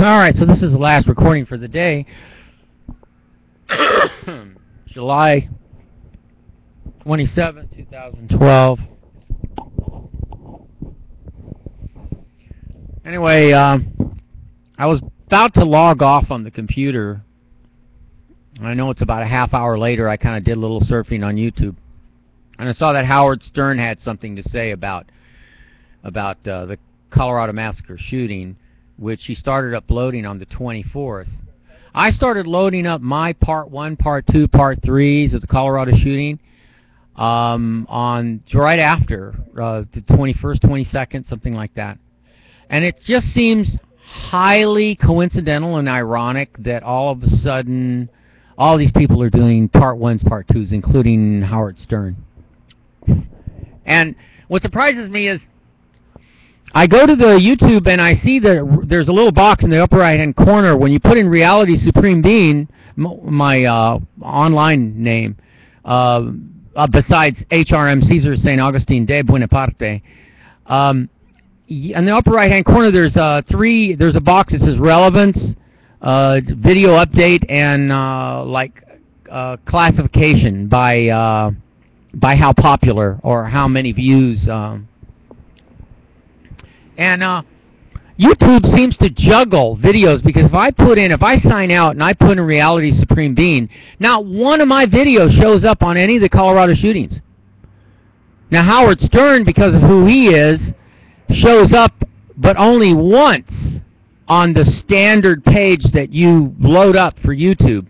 Alright, so this is the last recording for the day. July 27, 2012. Anyway, I was about to log off on the computer. I know it's about a half hour later. I kind of did a little surfing on YouTube. And I saw that Howard Stern had something to say about the Colorado Massacre shooting, which he started uploading on the 24th. I started loading up my Part 1, Part 2, Part 3s of the Colorado shooting on right after the 21st, 22nd, something like that. And it just seems highly coincidental and ironic that all of a sudden all these people are doing Part 1s, Part 2s, including Howard Stern. And what surprises me is I go to the YouTube and I see that there's a little box in the upper right-hand corner when you put in Reality Supreme Being, my online name, besides HRM Caesar St. Augustine de Buenaparte. In the upper right-hand corner, there's a box that says Relevance, Video Update, and classification by how popular or how many views. YouTube seems to juggle videos, because if I sign out and I put in Reality Supreme Being, not one of my videos shows up on any of the Colorado shootings. Now Howard Stern, because of who he is, shows up, but only once on the standard page that you load up for YouTube.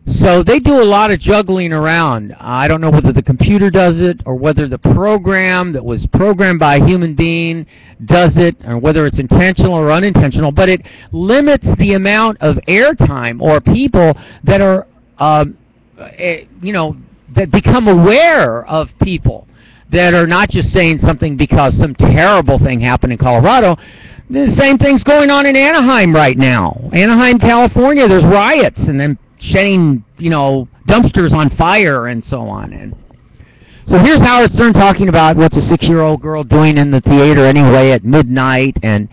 So they do a lot of juggling around. I don't know whether the computer does it or whether the program that was programmed by a human being does it, or whether it's intentional or unintentional, but it limits the amount of airtime or people that are, that become aware of people that are not just saying something because some terrible thing happened in Colorado. The same thing's going on in Anaheim right now. Anaheim, California, there's riots and then setting, dumpsters on fire and so on. And so here's Howard Stern talking about what's a 6-year-old girl doing in the theater anyway at midnight, and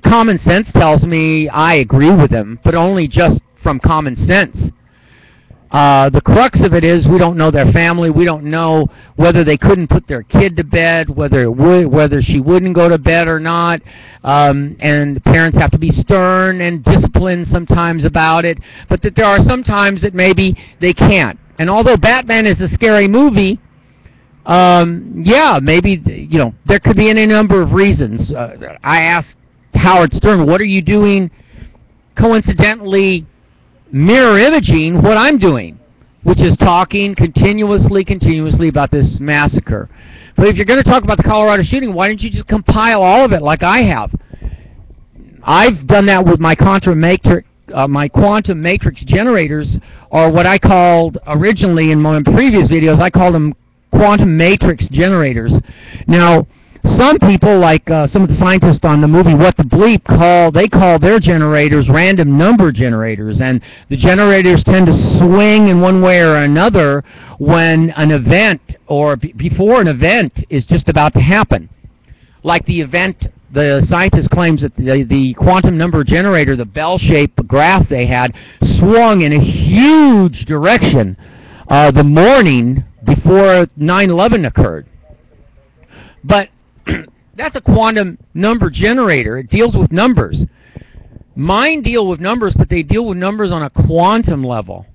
common sense tells me I agree with him, but only just from common sense. The crux of it is we don't know their family. We don't know whether they couldn't put their kid to bed, whether she wouldn't go to bed or not. And the parents have to be stern and disciplined sometimes about it. But that there are some times that maybe they can't. And although Batman is a scary movie, yeah, maybe there could be any number of reasons. I asked Howard Stern, "What are you doing?" Coincidentally, mirror imaging what I'm doing, which is talking continuously about this massacre. But if you're going to talk about the Colorado shooting, why don't you just compile all of it like I have? I've done that with my quantum matrix generators, or what I called originally in my previous videos, I called them quantum matrix generators. Now, some people, like some of the scientists on the movie What the Bleep, they call their generators random number generators, and the generators tend to swing in one way or another when an event or before an event is just about to happen. Like the event, the scientist claims that the quantum number generator, the bell-shaped graph they had, swung in a huge direction the morning before 9/11 occurred. But that's a quantum number generator. It deals with numbers. Mine deal with numbers, but they deal with numbers on a quantum level.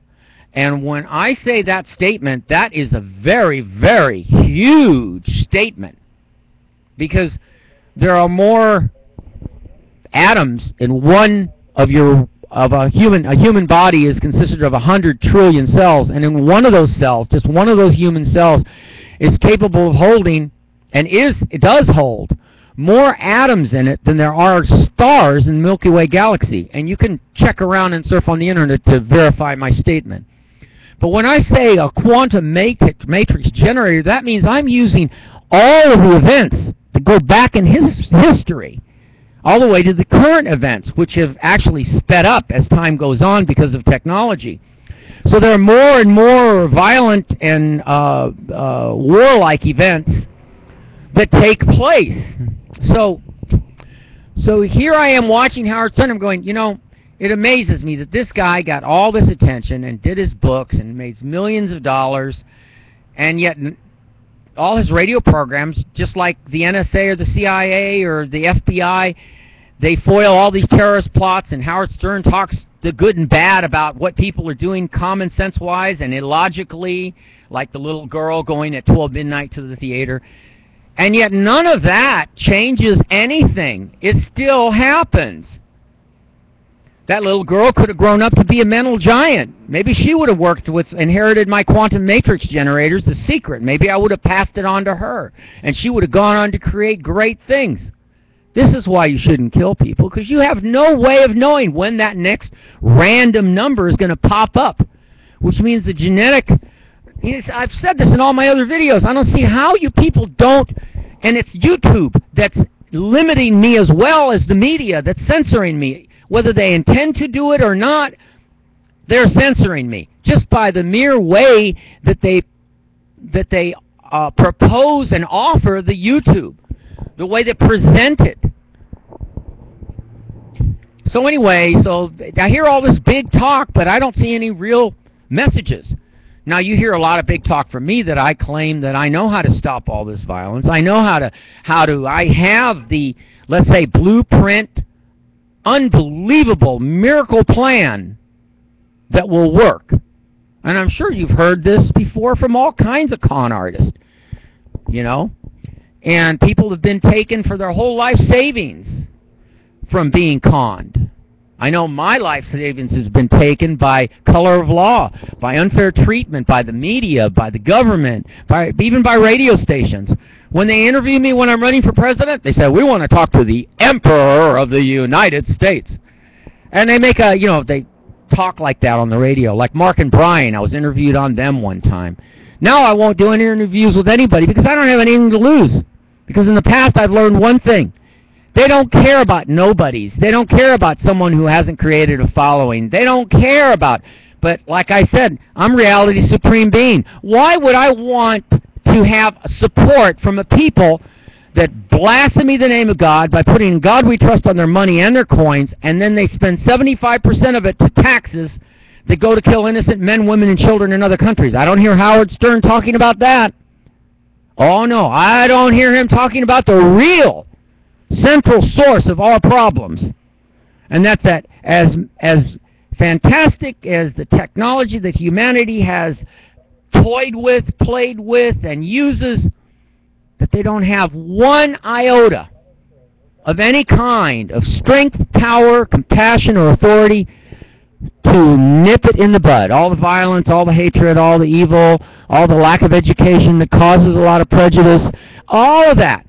And when I say that statement, that is a very, very huge statement, because there are more atoms in one of a human body is consisted of 100 trillion cells, and in one of those cells, just one of those human cells, is capable of holding, and it does hold, more atoms in it than there are stars in the Milky Way galaxy. And you can check around and surf on the internet to verify my statement. But when I say a quantum matrix generator, that means I'm using all of the events that go back in history, all the way to the current events, which have actually sped up as time goes on because of technology. So there are more and more violent and warlike events that take place. So So here I am watching Howard Stern. I'm going, you know, it amazes me that this guy got all this attention and did his books and made millions of dollars, and yet all his radio programs, just like the NSA or the CIA or the FBI, they foil all these terrorist plots, and Howard Stern talks the good and bad about what people are doing common sense-wise and illogically, like the little girl going at 12 midnight to the theater. And yet none of that changes anything. It still happens. That little girl could have grown up to be a mental giant. Maybe she would have inherited my quantum matrix generators, the secret. Maybe I would have passed it on to her, and she would have gone on to create great things. This is why you shouldn't kill people, because you have no way of knowing when that next random number is going to pop up, which means the genetic... I've said this in all my other videos. I don't see how you people don't... And it's YouTube that's limiting me as well as the media that's censoring me. Whether they intend to do it or not, they're censoring me just by the mere way that they propose and offer the YouTube, the way they present it. So anyway, so I hear all this big talk, but I don't see any real messages. Now you hear a lot of big talk from me that I claim that I know how to stop all this violence. I know how to I have the, let's say, blueprint, unbelievable miracle plan that will work. And I'm sure you've heard this before from all kinds of con artists, you know. And people have been taken for their whole life savings from being conned. I know my life savings has been taken by color of law, by unfair treatment, by the media, by the government, even by radio stations. When they interview me when I'm running for president, they say, we want to talk to the Emperor of the United States. And they make a, you know, they talk like that on the radio. Like Mark and Brian, I was interviewed on them one time. Now I won't do any interviews with anybody because I don't have anything to lose. Because in the past I've learned one thing. They don't care about nobodies. They don't care about someone who hasn't created a following. They don't care about, but like I said, I'm reality supreme being. Why would I want to have support from a people that blaspheme the name of God by putting in God we trust on their money and their coins, and then they spend 75% of it to taxes that go to kill innocent men, women, and children in other countries? I don't hear Howard Stern talking about that. Oh no, I don't hear him talking about the real central source of our problems. And that's that as fantastic as the technology that humanity has toyed with, played with, and uses, that they don't have one iota of any kind of strength, power, compassion, or authority to nip it in the bud. All the violence, all the hatred, all the evil, all the lack of education that causes a lot of prejudice, all of that.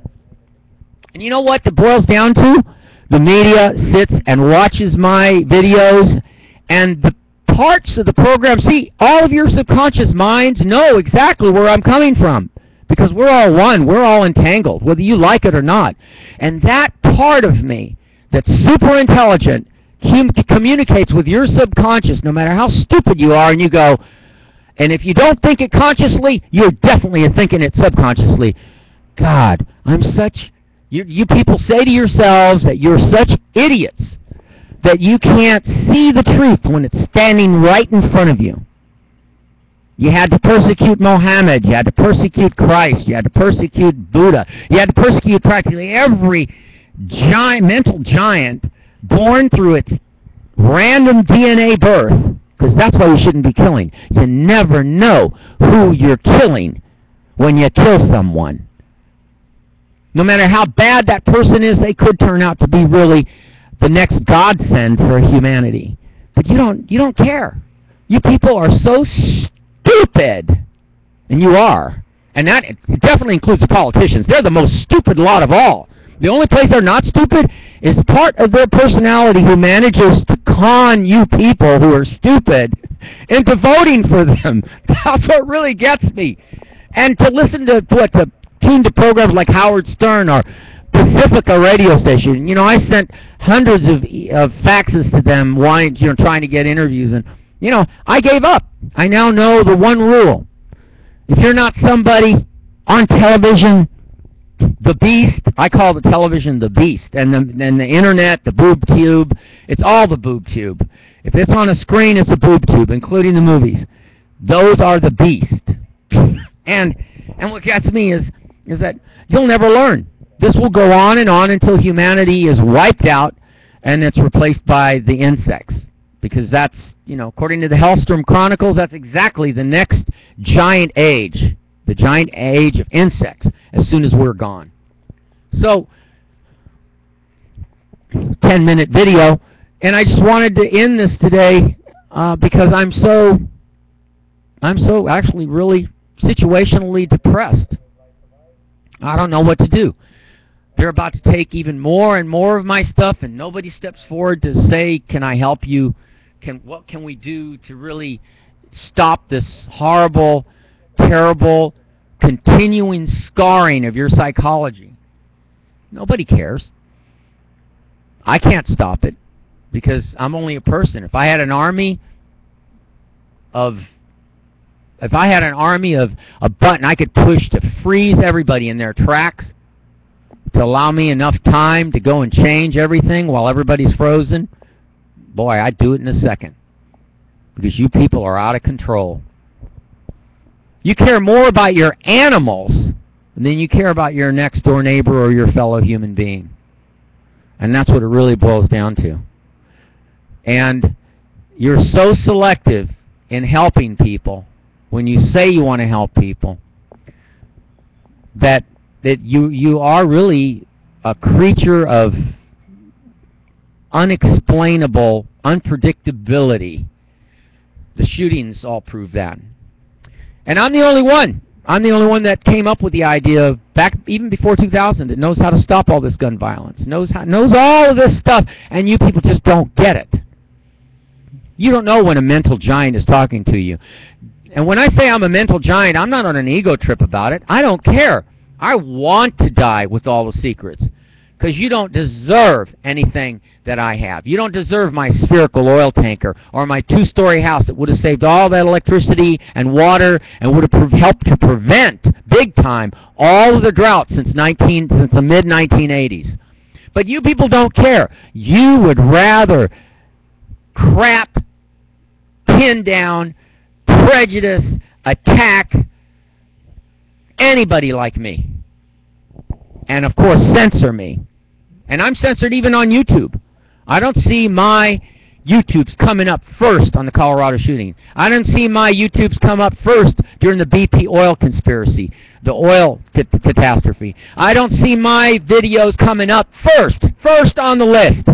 And you know what it boils down to? The media sits and watches my videos, and the parts of the program, see, all of your subconscious minds know exactly where I'm coming from, because we're all one, we're all entangled, whether you like it or not. And that part of me that's super intelligent communicates with your subconscious, no matter how stupid you are, and you go, and if you don't think it consciously, you're definitely thinking it subconsciously. God, I'm such... You people say to yourselves that you're such idiots that you can't see the truth when it's standing right in front of you. You had to persecute Mohammed. You had to persecute Christ. You had to persecute Buddha. You had to persecute practically every mental giant born through its random DNA birth, because that's why you shouldn't be killing. You never know who you're killing when you kill someone. No matter how bad that person is, they could turn out to be really the next godsend for humanity. But you don't care. You people are so stupid. And you are. And that definitely includes the politicians. They're the most stupid lot of all. The only place they're not stupid is part of their personality who manages to con you people who are stupid into voting for them. That's what really gets me. And to listen to tune to programs like Howard Stern or Pacifica radio station. You know, I sent hundreds of faxes to them trying to get interviews, and you know, I gave up. I now know the one rule. If you're not somebody on television the beast. I call the television the beast, and the internet, the boob tube. It's all the boob tube. If it's on a screen, it's a boob tube, including the movies. Those are the beast. And what gets me is that you'll never learn. This will go on and on until humanity is wiped out and it's replaced by the insects. Because that's, according to the Hellstrom Chronicles, that's exactly the next giant age. The giant age of insects, as soon as we're gone. So, 10-minute video, and I just wanted to end this today because I'm so actually really situationally depressed. I don't know what to do. They're about to take even more and more of my stuff, and nobody steps forward to say, can I help you? What can we do to really stop this horrible, terrible, continuing scarring of your psychology? Nobody cares. I can't stop it because I'm only a person. If I had an army of a button I could push to freeze everybody in their tracks, to allow me enough time to go and change everything while everybody's frozen, boy, I'd do it in a second. Because you people are out of control. You care more about your animals than you care about your next door neighbor or your fellow human being. And that's what it really boils down to. And you're so selective in helping people when you say you want to help people that you are really a creature of unexplainable unpredictability. The shootings all prove that. And I'm the only one. I'm the only one that came up with the idea back even before 2000 that knows how to stop all this gun violence, knows all of this stuff, and you people just don't get it. You don't know when a mental giant is talking to you. And when I say I'm a mental giant, I'm not on an ego trip about it. I don't care. I want to die with all the secrets. Because you don't deserve anything that I have. You don't deserve my spherical oil tanker or my 2-story house that would have saved all that electricity and water and would have helped to prevent, big time, all of the drought since the mid-1980s. But you people don't care. You would rather crap, pin down, prejudice, attack anybody like me. And, of course, censor me. And I'm censored even on YouTube. I don't see my YouTubes coming up first on the Colorado shooting. I don't see my YouTubes come up first during the BP oil conspiracy, the oil catastrophe. I don't see my videos coming up first on the list.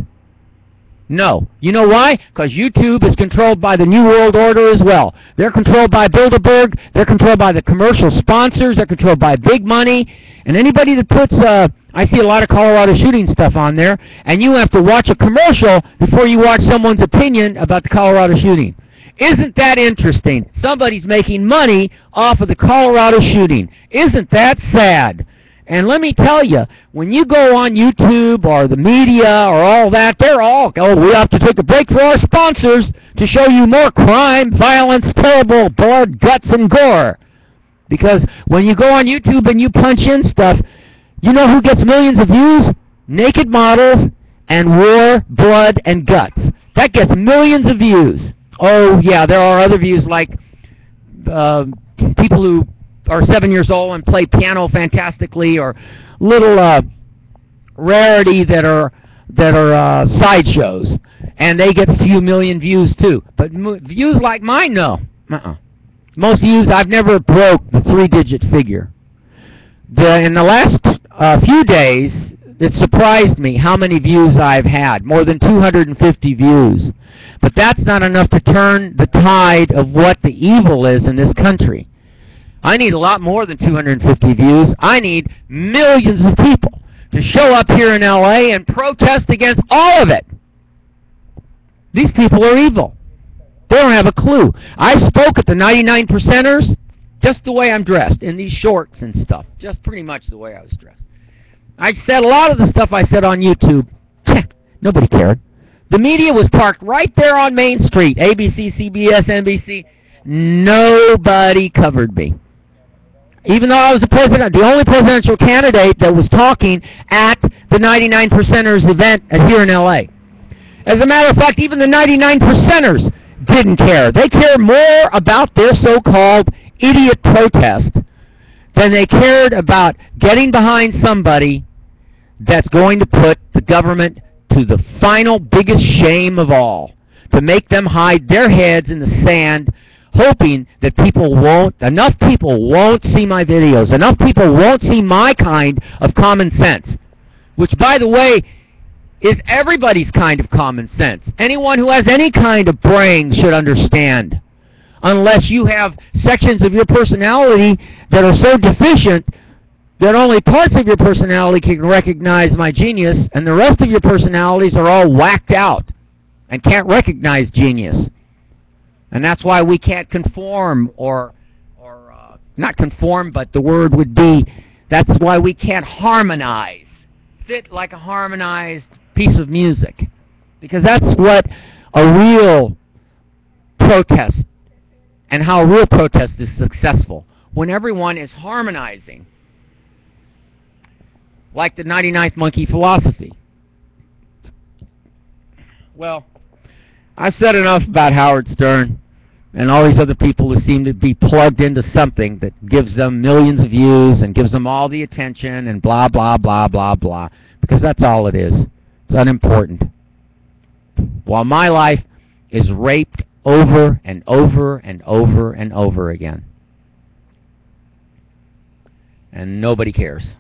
No. You know why? Because YouTube is controlled by the New World Order as well. They're controlled by Bilderberg. They're controlled by the commercial sponsors. They're controlled by big money. And anybody that puts, I see a lot of Colorado shooting stuff on there, and you have to watch a commercial before you watch someone's opinion about the Colorado shooting. Isn't that interesting? Somebody's making money off of the Colorado shooting. Isn't that sad? And let me tell you, when you go on YouTube or the media or all that, they're all, oh, we have to take a break for our sponsors to show you more crime, violence, terrible blood, guts, and gore. Because when you go on YouTube and you punch in stuff, you know who gets millions of views? Naked models and war, blood, and guts. That gets millions of views. Oh, yeah, there are other views like people who are 7 years old and play piano fantastically, or little rarity that are sideshows, and they get a few million views too. But views like mine, no. Most views, I've never broke the 3-digit figure. In the last few days, it surprised me how many views I've had, more than 250 views. But that's not enough to turn the tide of what the evil is in this country. I need a lot more than 250 views. I need millions of people to show up here in LA and protest against all of it. These people are evil. They don't have a clue. I spoke at the 99 Percenters just the way I'm dressed, in these shorts and stuff. Just pretty much the way I was dressed. I said a lot of the stuff I said on YouTube. Nobody cared. The media was parked right there on Main Street. ABC, CBS, NBC. Nobody covered me. even though I was the president, the only presidential candidate that was talking at the 99 Percenters event here in L.A. As a matter of fact, even the 99 Percenters didn't care. They cared more about their so-called idiot protest than they cared about getting behind somebody that's going to put the government to the final biggest shame of all, to make them hide their heads in the sand, hoping that enough people won't see my videos, enough people won't see my kind of common sense, which, by the way, is everybody's kind of common sense. Anyone who has any kind of brain should understand, unless you have sections of your personality that are so deficient that only parts of your personality can recognize my genius, and the rest of your personalities are all whacked out and can't recognize genius. And that's why we can't conform, or not conform, but the word would be, that's why we can't harmonize, fit like a harmonized piece of music. Because that's what a real protest, and how a real protest is successful, when everyone is harmonizing, like the 99th Monkey philosophy. Well, I've said enough about Howard Stern and all these other people who seem to be plugged into something that gives them millions of views and gives them all the attention and blah, blah, blah, blah, blah, because that's all it is. It's unimportant. While my life is raped over and over and over and over again. And nobody cares.